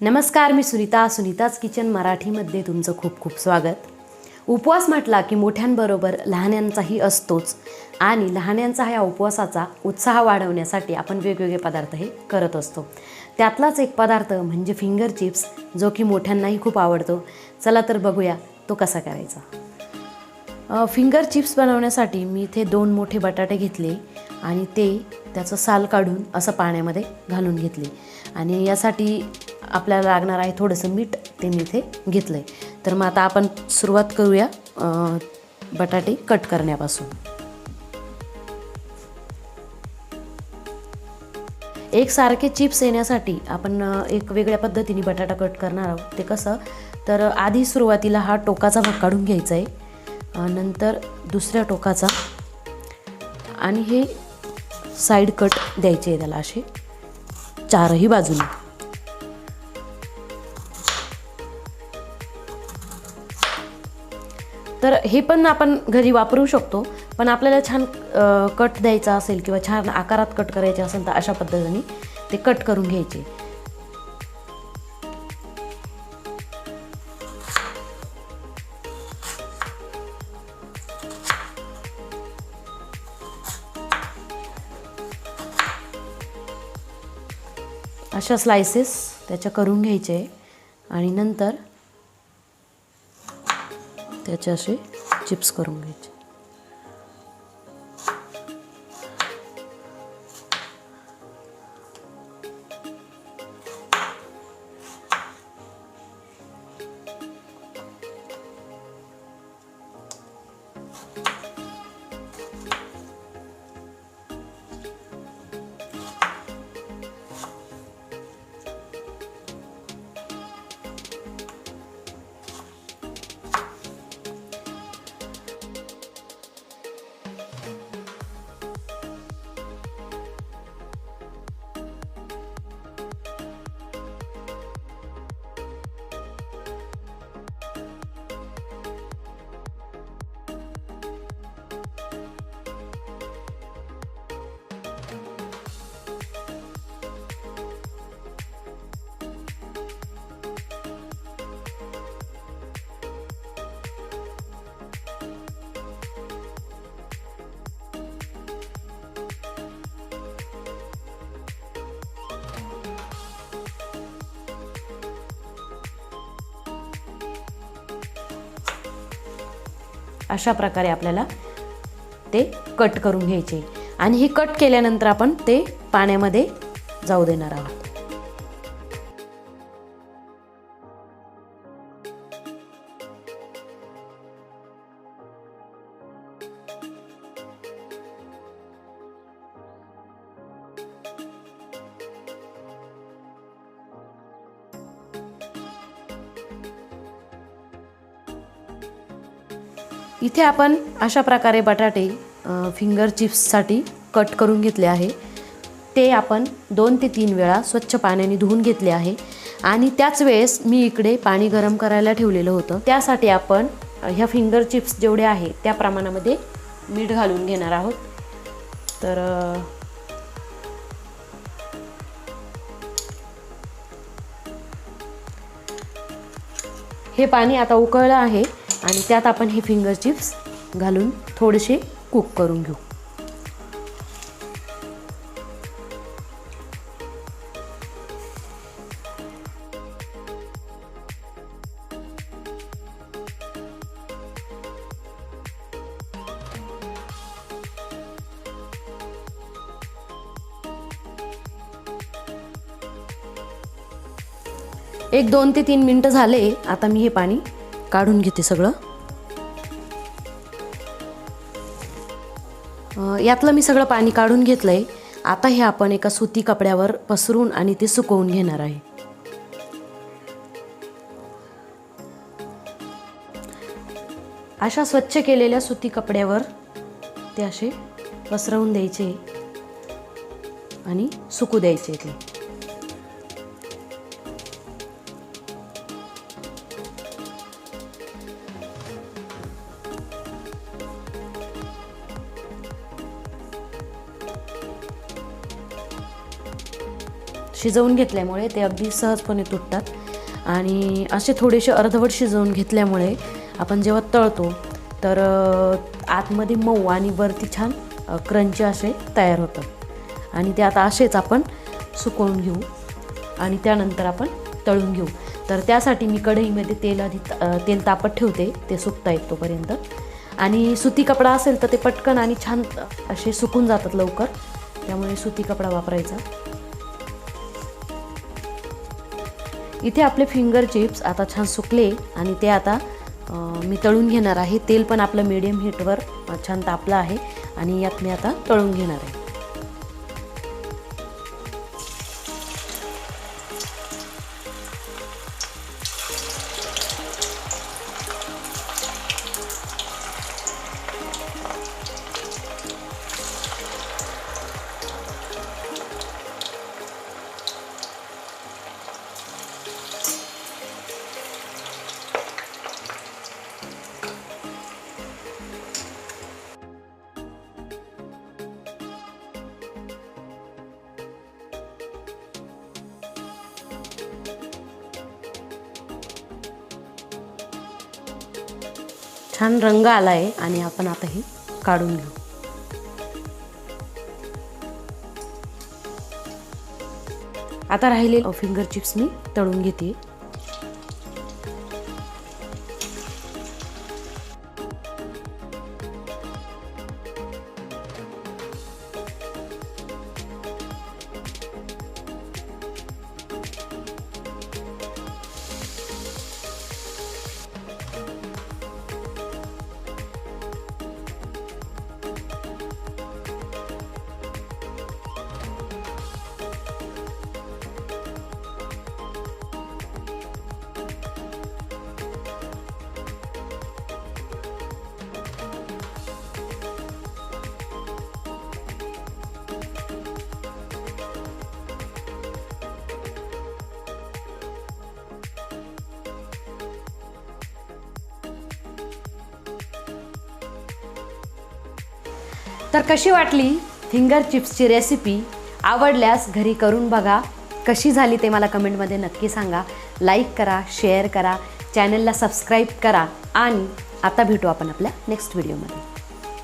नमस्कार, मी सुनीताच किचन मराठीमध्ये तुमचं खूप खूप स्वागत। उपवास म्हटला की मोठ्यांबरोबर लहानांचाही असतोच आणि लहानांचा ह्या उपवासाचा उत्साह वाढवण्यासाठी आपण वेगवेगळे पदार्थ हे करत असतो। त्यातलाच एक पदार्थ म्हणजे फिंगर चिप्स, जो की मोठ्यांनाही खूप आवडतो। चला तर बघूया तो कसा करायचा। फिंगर चिप्स बनवण्यासाठी मी इथे 2 मोठे बटाटे घेतले आणि त्याचं साल काढून असं पाण्यामध्ये घालून घेतले आणि यासाठी आपल्याला लागणार आहे थोडंसं मीठ, ते मी इथे घेतलं आहे। तर मग आता आपण सुरुवात करूया बटाटे कट करण्यापासून। एकसारखे चिप्स येण्यासाठी आपण एक वेगळ्या पद्धतीने बटाटा कट करणार आहोत। ते कसं, तर आधी सुरुवातीला हा टोकाचा भाग काढून घ्यायचा आहे, नंतर दुसऱ्या टोकाचा, आणि हे साईड कट द्यायचे आहे त्याला असे चारही बाजूने। तर हे पण आपण घरी वापरू शकतो, पण आपल्याला छान कट द्यायचा असेल किंवा छान आकारात कट करायचे असेल तर अशा पद्धतीने ते कट करून घ्यायचे। अशा स्लाइसेस त्याच्या करून घ्यायचे आणि नंतर त्याचे असे चिप्स करून घ्यायचे। अशा प्रकारे आपल्याला ते कट करून घ्यायचे आणि हे कट केल्यानंतर आपण ते पाण्यामध्ये जाऊ देणार आहोत। इथे आपण अशा प्रकारे बटाटे फिंगर चिप्ससाठी कट करून घेतले आहे। ते आपण 2 ते 3 वेळा स्वच्छ पाण्याने धुवून घेतले आहे आणि त्याच वेळेस मी इकडे पाणी गरम करायला ठेवलेलं होतं। त्यासाठी आपण ह्या फिंगर चिप्स जेवढे आहे त्या प्रमाणामध्ये मीठ घालून घेणार आहोत। तर हे पाणी आता उकळलं आहे आणि त्यात आपण हे फिंगर चिप्स घालून थोडेसे कुक करून घेऊ। एक 2 ते 3 मिनिटं झाले, आता मी हे पाणी काढून घेते सगळं। यातलं मी सगळं पाणी काढून घेतलंय। आता हे आपण एका सुती कपड्यावर पसरून आणि ते सुकवून घेणार आहे। अशा स्वच्छ केलेल्या सुती कपड्यावर ते असे पसरवून द्यायचे आणि सुकू द्यायचे ते। शिजवून घेतल्यामुळे ते अगदी सहजपणे तुटतात आणि असे थोडेसे अर्धवट शिजवून घेतल्यामुळे आपण जेव्हा तळतो तर आतमध्ये मऊ आणि वरती छान क्रंची असे तयार होतात आणि ते आता असेच आपण सुकवून घेऊ आणि त्यानंतर आपण तळून घेऊ. तर त्यासाठी मी कढईमध्ये तेल तापत ठेवते ते सुकता येत तोपर्यंत. आणि सुती कपडा असेल तर ते पटकन आणि छान असे सुकून जातात लवकर, त्यामुळे सुती कपडा वापरायचा. इथे आपले फिंगर चिप्स आता छान सुकले आणि ते आता मी तळून घेणार आहे. तेल पण आपलं मीडियम हीटवर छान तापलं आहे आणि यात मी आता तळून घेणार आहे. छान रंग आला आहे आणि आपण आता हे काढून घेऊ. आता राहिले फिंगर चिप्स मी तळून घेते. तर कशी वाटली फिंगर चिप्सची रेसिपी? आवडल्यास घरी करून बघा. कशी झाली ते मला कमेंटमध्ये नक्की सांगा. लाईक करा, शेअर करा, चॅनलला सबस्क्राईब करा आणि आता भेटू आपण आपल्या नेक्स्ट व्हिडिओमध्ये.